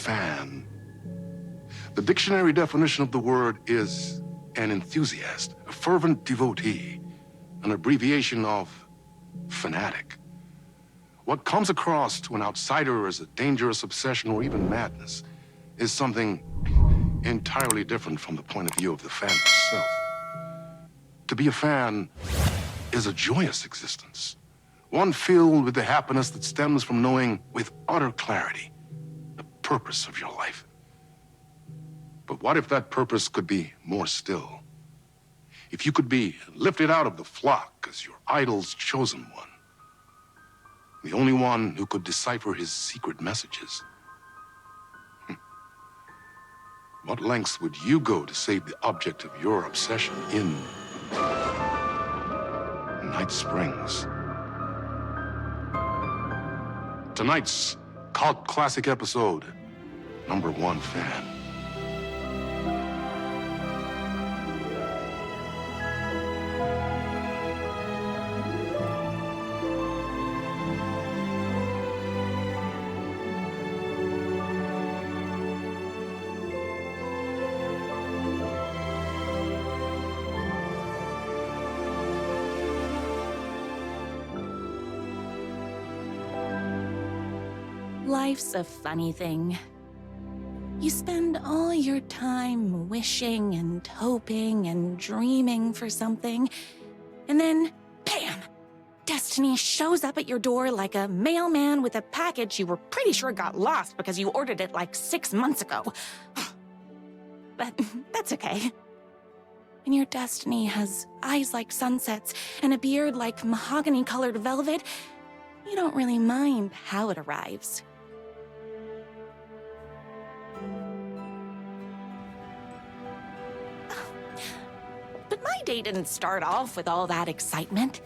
fan. The dictionary definition of the word is an enthusiast, a fervent devotee, an abbreviation of fanatic. What comes across to an outsider as a dangerous obsession or even madness is something entirely different from the point of view of the fan herself. To be a fan is a joyous existence, one filled with the happiness that stems from knowing with utter clarity the purpose of your life. But what if that purpose could be more still? If you could be lifted out of the flock as your idol's chosen one, the only one who could decipher his secret messages. What lengths would you go to save the object of your obsession in Night Springs? Tonight's cult classic episode, number 1 fan. Life's a funny thing. You spend all your time wishing and hoping and dreaming for something, and then, bam! Destiny shows up at your door like a mailman with a package you were pretty sure got lost because you ordered it like 6 months ago. But that's okay. When your destiny has eyes like sunsets and a beard like mahogany-colored velvet, you don't really mind how it arrives. But my day didn't start off with all that excitement.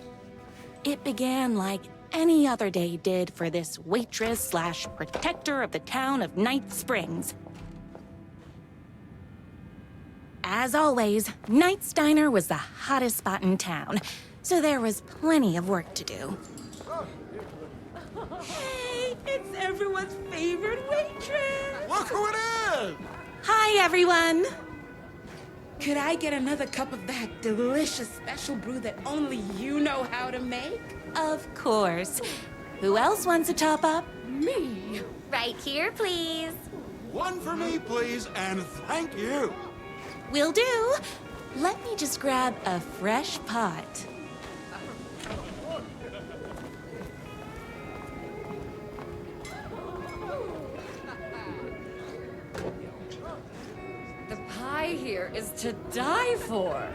It began like any other day did for this waitress/protector of the town of Night Springs. As always, Night's Diner was the hottest spot in town, so there was plenty of work to do. Hey, it's everyone's favorite waitress! Look who it is! Hi, everyone! Could I get another cup of that delicious special brew that only you know how to make? Of course. Who else wants a top-up? Me? Right here, please. One for me, please, and thank you. Will do. Let me just grab a fresh pot. The pie here is to die for.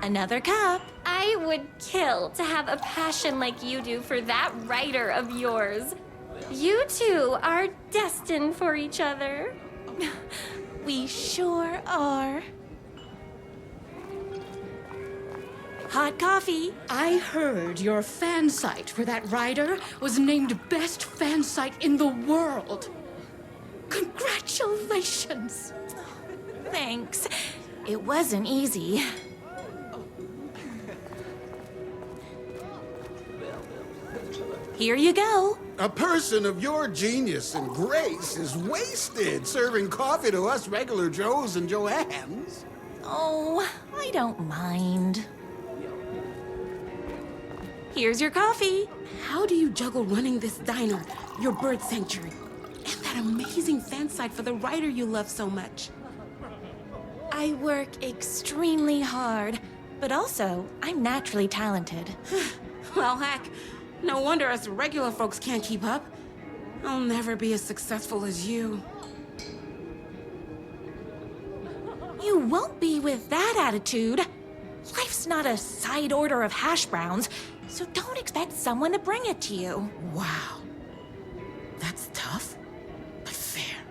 Another cup. I would kill to have a passion like you do for that writer of yours. You two are destined for each other. We sure are. Hot coffee. I heard your fan site for that writer was named best fan site in the world. Congratulations. Thanks. It wasn't easy. Here you go. A person of your genius and grace is wasted serving coffee to us regular Joes and Joannes. Oh, I don't mind. Here's your coffee. How do you juggle running this diner, your bird sanctuary, and that amazing fan site for the writer you love so much? I work extremely hard, but also I'm naturally talented. Well, heck, no wonder us regular folks can't keep up. I'll never be as successful as you. You won't be with that attitude. Life's not a side order of hash browns, so don't expect someone to bring it to you. Wow. That's tough, but fair.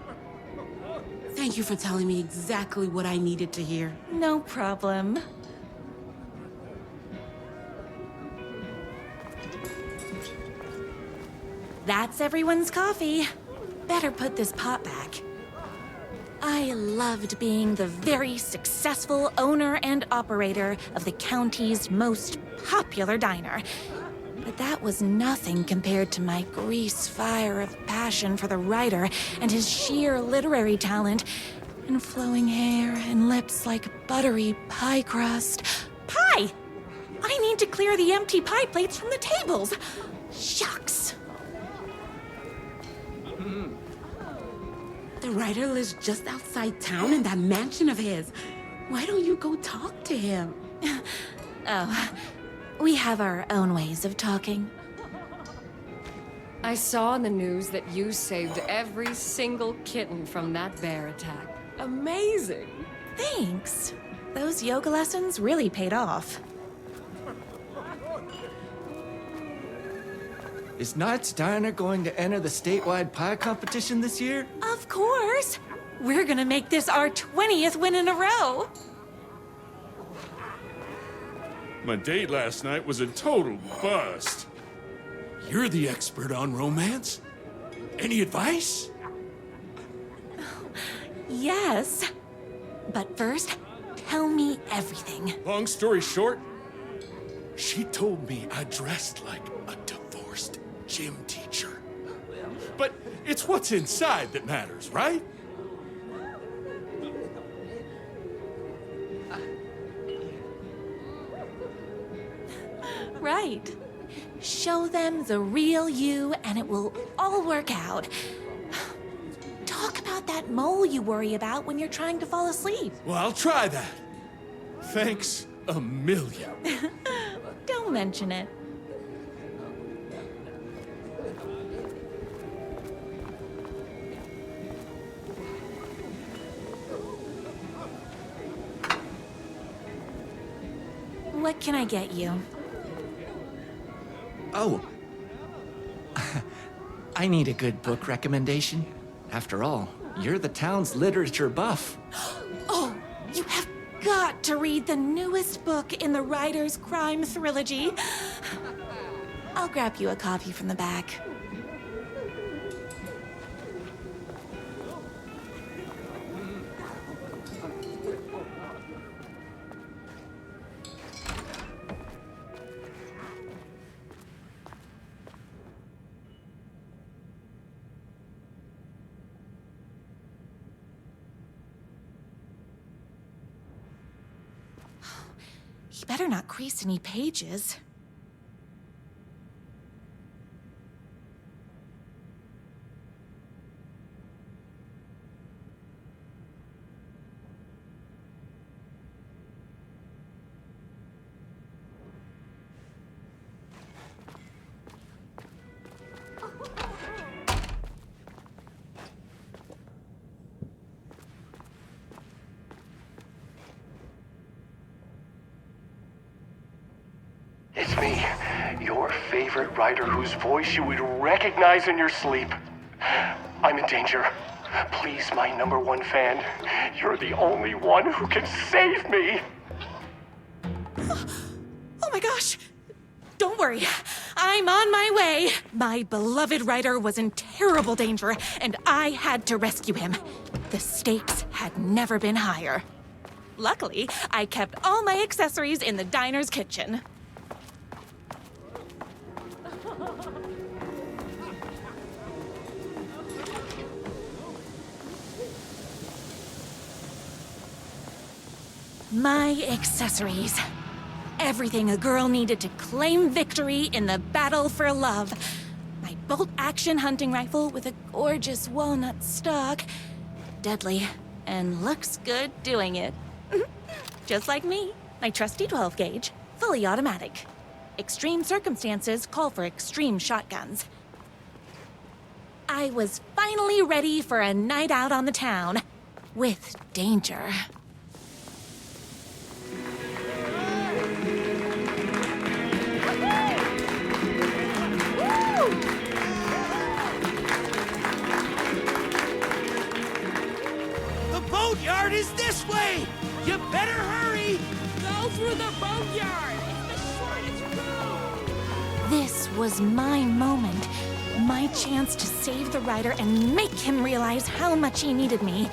Thank you for telling me exactly what I needed to hear. No problem. That's everyone's coffee. Better put this pot back. I loved being the very successful owner and operator of the county's most popular diner. But that was nothing compared to my grease fire of passion for the writer and his sheer literary talent, and flowing hair and lips like buttery pie crust. Pie! I need to clear the empty pie plates from the tables. Shucks. The writer lives just outside town in that mansion of his. Why don't you go talk to him? Oh, we have our own ways of talking. I saw in the news that you saved every single kitten from that bear attack. Amazing! Thanks. Those yoga lessons really paid off. Is Knight's Diner going to enter the statewide pie competition this year? Of course. We're gonna make this our 20th win in a row. My date last night was a total bust. You're the expert on romance. Any advice? Yes. But first, tell me everything. Long story short, she told me I dressed like a divorced gym teacher. But it's what's inside that matters, right? Right. Show them the real you and it will all work out. Talk about that mole you worry about when you're trying to fall asleep. Well, I'll try that. Thanks a million. Don't mention it. What can I get you? Oh. I need a good book recommendation. After all, you're the town's literature buff. Oh, you have got to read the newest book in the Writer's Crime Trilogy. I'll grab you a copy from the back. You better not crease any pages. It's me, your favorite writer whose voice you would recognize in your sleep. I'm in danger. Please, my #1 fan, you're the only one who can save me. Oh my gosh! Don't worry, I'm on my way. My beloved writer was in terrible danger, and I had to rescue him. The stakes had never been higher. Luckily, I kept all my accessories in the diner's kitchen. My accessories. Everything a girl needed to claim victory in the battle for love. My bolt-action hunting rifle with a gorgeous walnut stock. Deadly, and looks good doing it. Just like me. My trusty 12-gauge, fully automatic. Extreme circumstances call for extreme shotguns. I was finally ready for a night out on the town. With danger. The boatyard is this way! You better hurry! Go through the boatyard! It's the shortest route! This was my moment. My chance to save the writer and make him realize how much he needed me.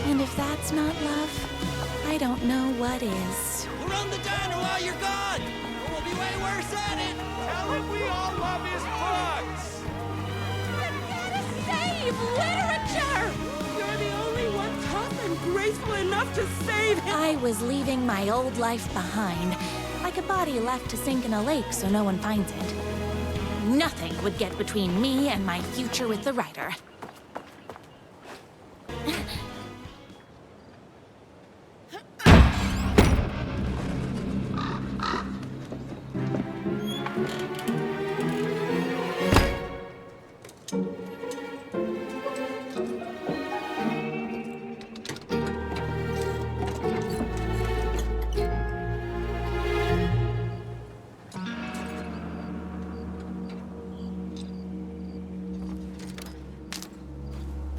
And if that's not love, I don't know what is. We'll run the diner while you're gone, or we'll be way worse at it. Tell him we all love his books! Save literature! You're the only one tough and graceful enough to save him. I was leaving my old life behind, like a body left to sink in a lake so no one finds it. Nothing would get between me and my future with the writer.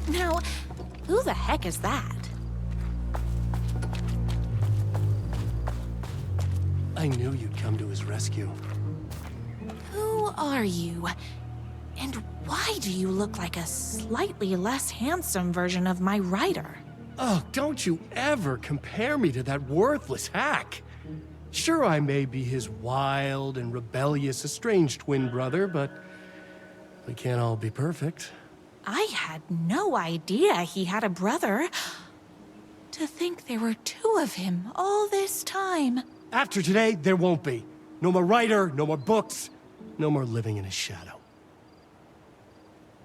Now, who the heck is that? I knew you'd come to his rescue. Who are you? And why do you look like a slightly less handsome version of my writer? Oh, don't you ever compare me to that worthless hack. Sure, I may be his wild and rebellious estranged twin brother, but we can't all be perfect. I had no idea he had a brother. To think there were two of him all this time. After today, there won't be. No more writer, no more books, no more living in his shadow.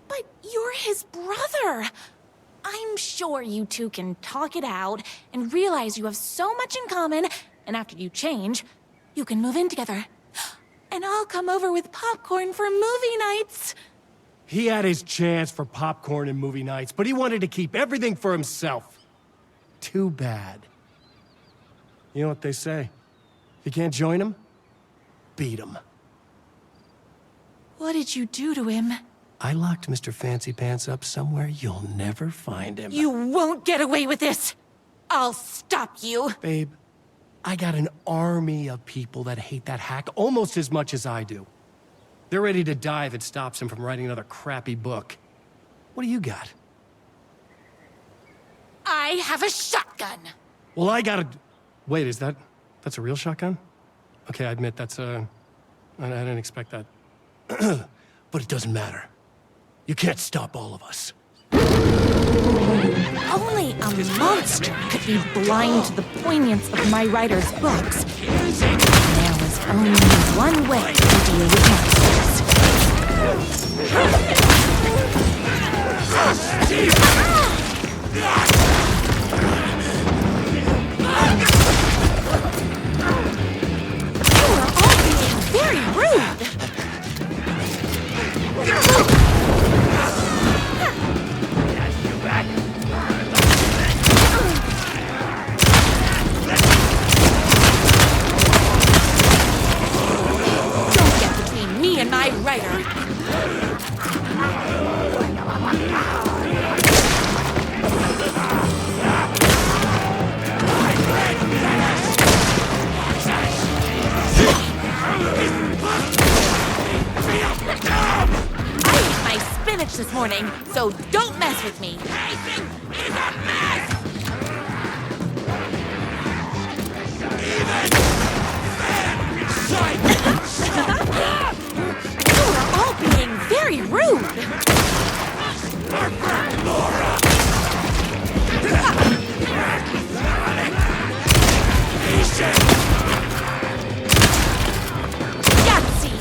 But you're his brother. I'm sure you two can talk it out and realize you have so much in common, and after you change, you can move in together. And I'll come over with popcorn for movie nights. He had his chance for popcorn and movie nights, but he wanted to keep everything for himself. Too bad. You know what they say? If you can't join him, beat him. What did you do to him? I locked Mr. Fancy Pants up somewhere you'll never find him. You won't get away with this! I'll stop you! Babe, I got an army of people that hate that hack almost as much as I do. They're ready to die if it stops him from writing another crappy book. What do you got? I have a shotgun! Well, I got a... Wait, that's a real shotgun? Okay, I admit that's I didn't expect that. But it doesn't matter. You can't stop all of us. Only a monster could be blind to the poignance of my writer's books. There was only one way to deal with monsters. You are all being very rude! Don't get between me and my writer. I ate my spinach this morning, so don't mess with me. You are all being very rude. Yahtzee!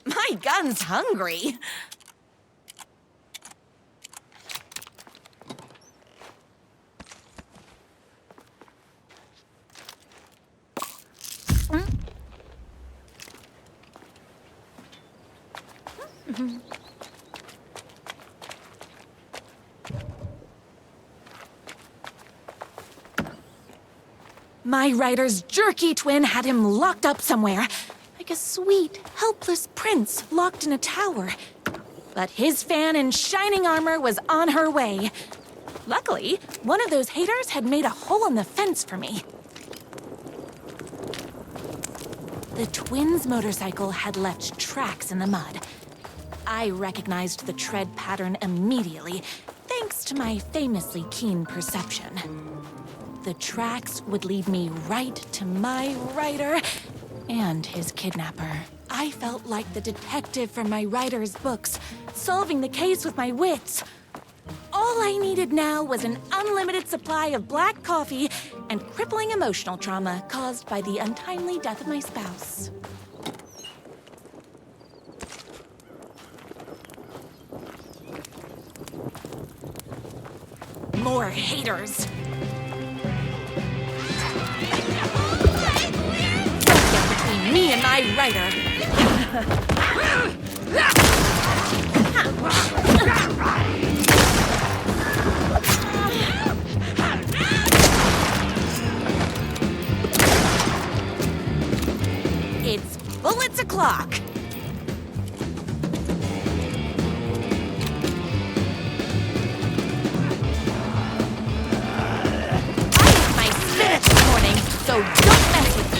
My gun's hungry. My writer's jerky twin had him locked up somewhere, like a sweet, helpless prince locked in a tower. But his fan in shining armor was on her way, Luckily, one of those haters had made a hole in the fence for me. The twins' motorcycle had left tracks in the mud. I recognized the tread pattern immediately, thanks to my famously keen perception. The tracks would lead me right to my rider and his kidnapper. I felt like the detective from my writer's books, solving the case with my wits. All I needed now was an unlimited supply of black coffee and crippling emotional trauma caused by the untimely death of my spouse. More haters. Don't get between me and my writer. It's bullets o'clock. So don't mess with me.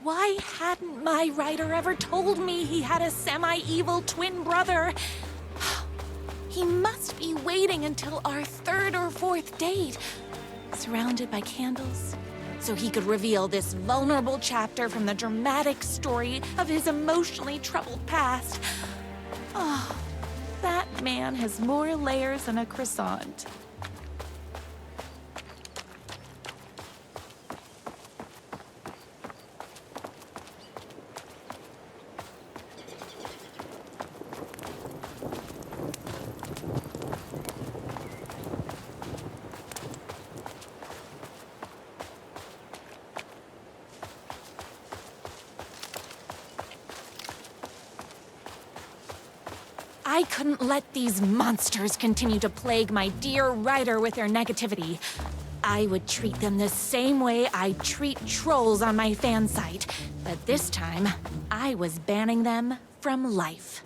Why hadn't my writer ever told me he had a semi-evil twin brother? He must be waiting until our third or fourth date, surrounded by candles, so he could reveal this vulnerable chapter from the dramatic story of his emotionally troubled past. Oh, that man has more layers than a croissant. I couldn't let these monsters continue to plague my dear writer with their negativity. I would treat them the same way I treat trolls on my fan site, but this time, I was banning them from life.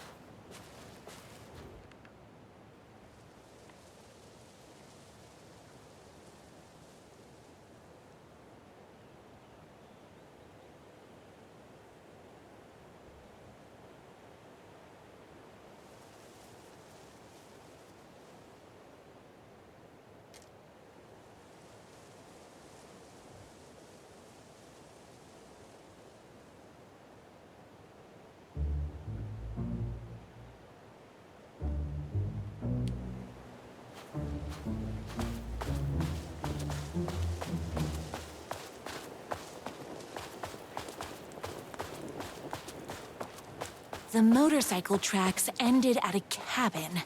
The motorcycle tracks ended at a cabin.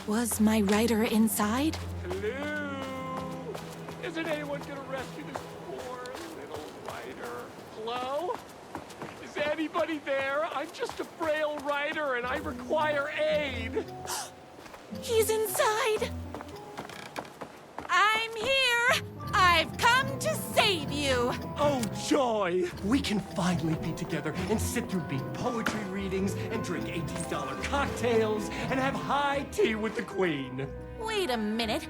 Was my writer inside? Hello? Isn't anyone gonna rescue this poor little writer? Hello? Is anybody there? I'm just a frail writer and I require aid. He's inside! I'm here! I've come to save you! Oh, joy! We can finally be together and sit through big poetry readings and drink $18 cocktails and have high tea with the Queen. Wait a minute.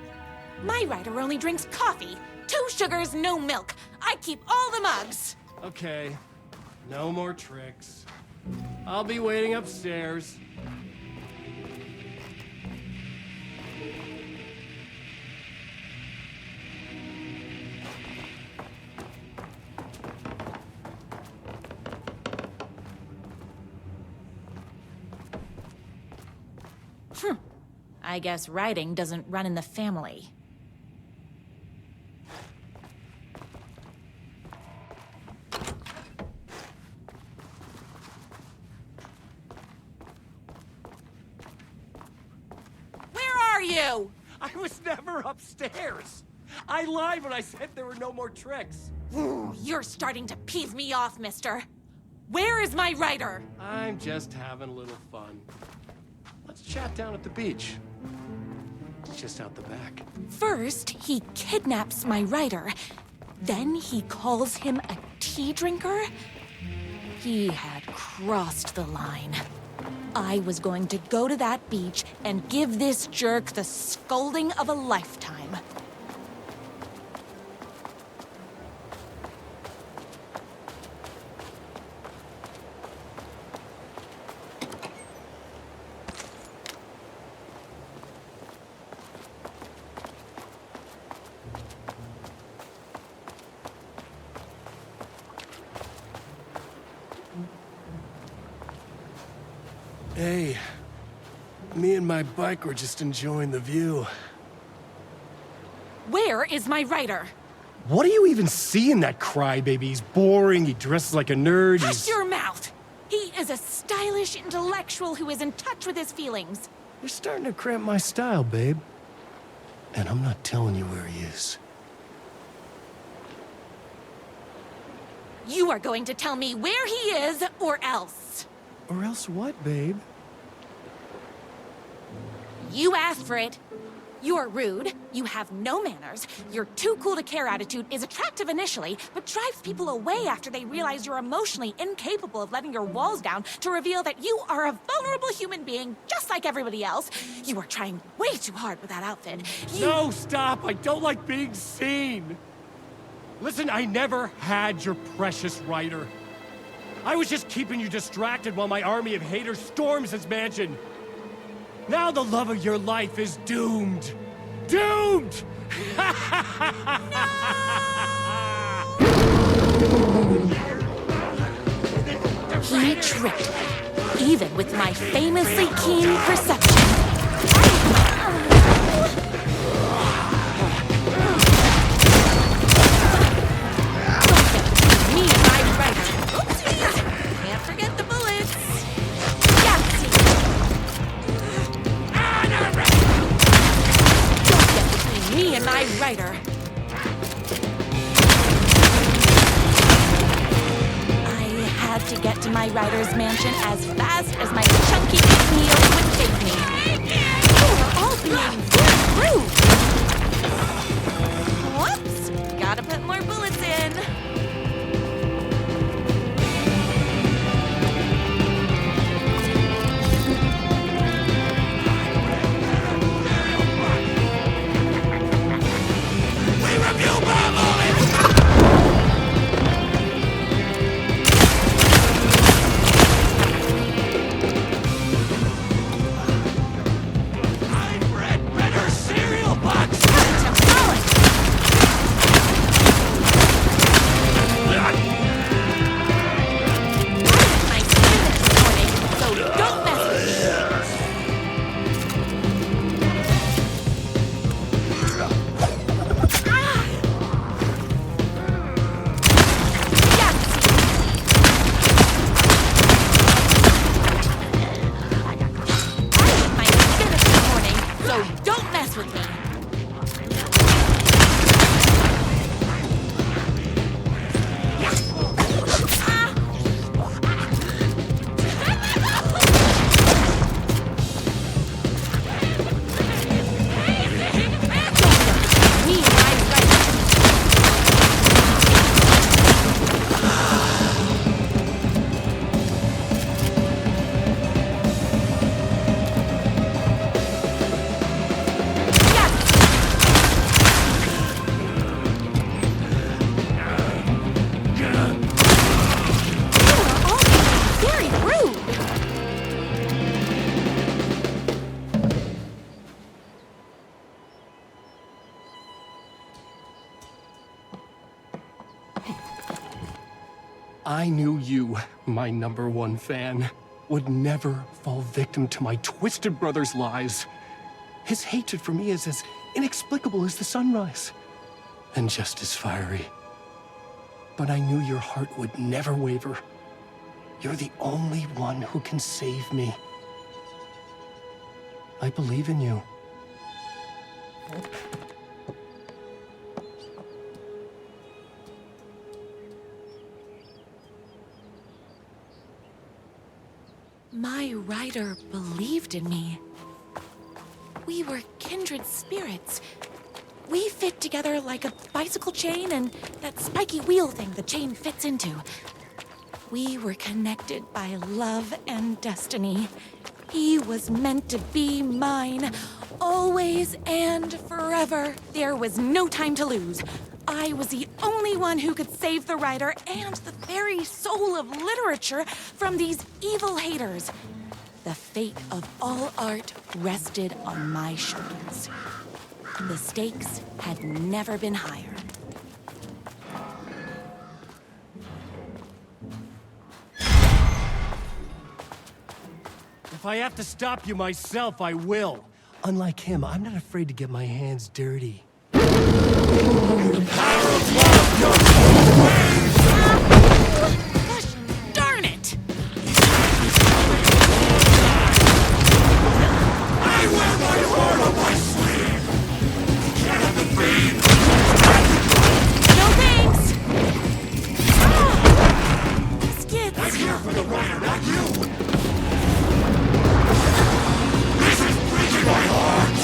My writer only drinks coffee. 2 sugars, no milk. I keep all the mugs. Okay, no more tricks. I'll be waiting upstairs. I guess writing doesn't run in the family. Where are you? I was never upstairs. I lied when I said there were no more tricks. Ooh, you're starting to piss me off, mister. Where is my writer? I'm just having a little fun. Let's chat down at the beach. It's just out the back. First, he kidnaps my writer. Then he calls him a tea drinker. He had crossed the line. I was going to go to that beach and give this jerk the scolding of a lifetime. Hey, me and my bike were just enjoying the view. Where is my writer? What do you even see in that crybaby? He's boring, he dresses like a nerd, Hush your mouth! He is a stylish intellectual who is in touch with his feelings. You're starting to cramp my style, babe. And I'm not telling you where he is. You are going to tell me where he is, or else. Or else what, babe? You asked for it. You're rude, you have no manners, your too cool to care attitude is attractive initially, but drives people away after they realize you're emotionally incapable of letting your walls down to reveal that you are a vulnerable human being just like everybody else. You are trying way too hard with that outfit. No, stop! I don't like being seen! Listen, I never had your precious writer. I was just keeping you distracted while my army of haters storms his mansion. Now the love of your life is doomed. Doomed! He tricked me, even with my famously keen perception. Me and my writer. Oopsies! Can't forget the bullets. Yahtzee! Don't get between me and my writer. I had to get to my writer's mansion as fast as my chunky heels would take me. You are all being very rude. Whoops! Gotta put more bullets in. I knew you, my #1 fan, would never fall victim to my twisted brother's lies. His hatred for me is as inexplicable as the sunrise, and just as fiery. But I knew your heart would never waver. You're the only one who can save me. I believe in you. My writer believed in me. We were kindred spirits. We fit together like a bicycle chain and that spiky wheel thing the chain fits into. We were connected by love and destiny. He was meant to be mine, always and forever. There was no time to lose. I was the only one who could save the writer and the very soul of literature from these evil haters. The fate of all art rested on my shoulders. The stakes had never been higher. If I have to stop you myself, I will. Unlike him, I'm not afraid to get my hands dirty. Gosh darn it! I wear my heart on my sleeve! Get at the beam! No thanks! Skits! I'm here for the writer, not you! This is breaking my heart!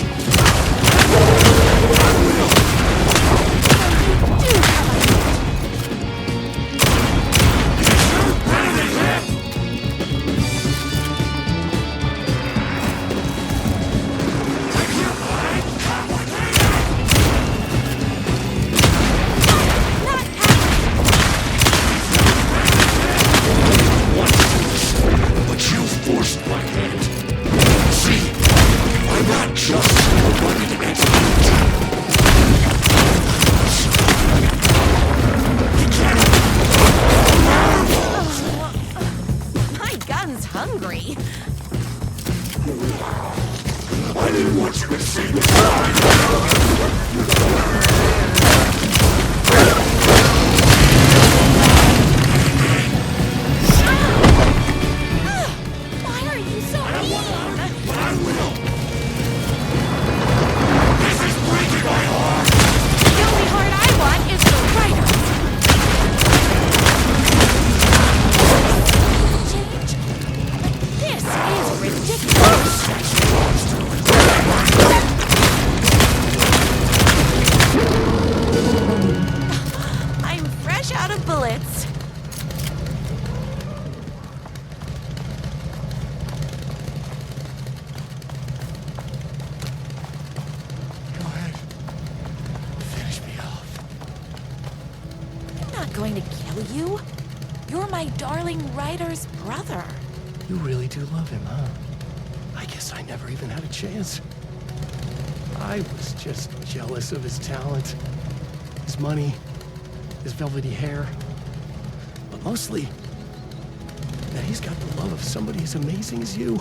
Going to kill you? You're my darling writer's brother. You really do love him, huh? I guess I never even had a chance. I was just jealous of his talent, his money, his velvety hair. But mostly, that he's got the love of somebody as amazing as you.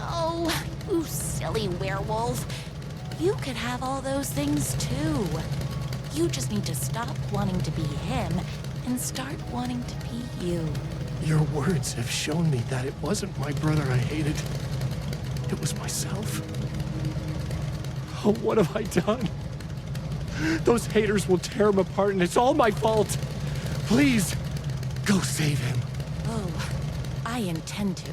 Oh, you silly werewolf. You could have all those things too. You just need to stop wanting to be him and start wanting to be you. Your words have shown me that it wasn't my brother I hated. It was myself. Oh, what have I done? Those haters will tear him apart, and it's all my fault. Please, go save him. Oh, I intend to.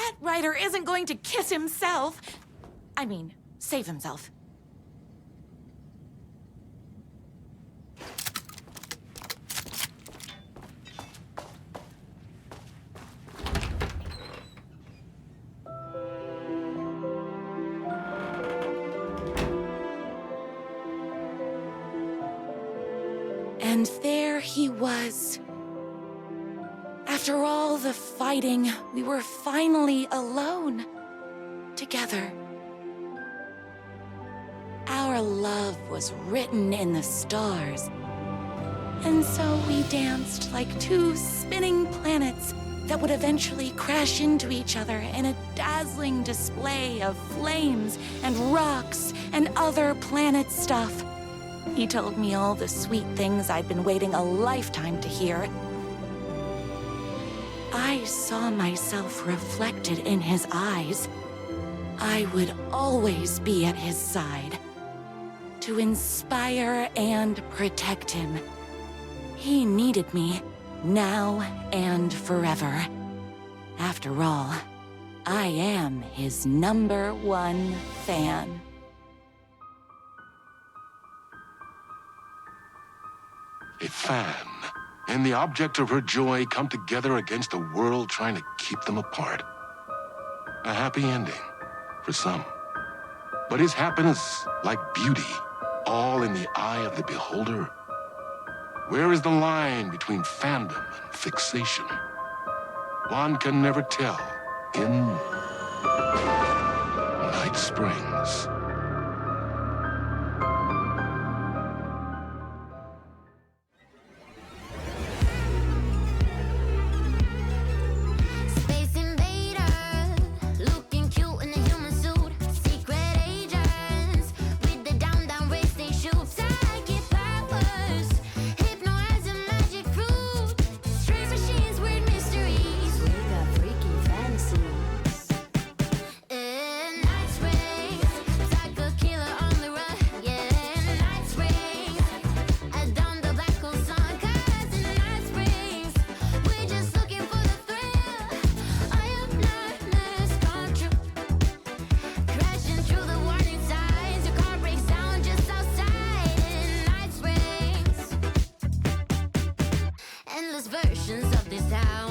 That Ryder isn't going to kiss himself. I mean, save himself. And there he was. After all the fighting, we were finally alone. Together. Our love was written in the stars. And so we danced like two spinning planets that would eventually crash into each other in a dazzling display of flames and rocks and other planet stuff. He told me all the sweet things I'd been waiting a lifetime to hear. I saw myself reflected in his eyes. I would always be at his side, to inspire and protect him. He needed me, now and forever. After all, I am his #1 fan. A fan and the object of her joy come together against a world trying to keep them apart. A happy ending for some. But is happiness, like beauty, all in the eye of the beholder? Where is the line between fandom and fixation? One can never tell in Night Springs. Versions of this town.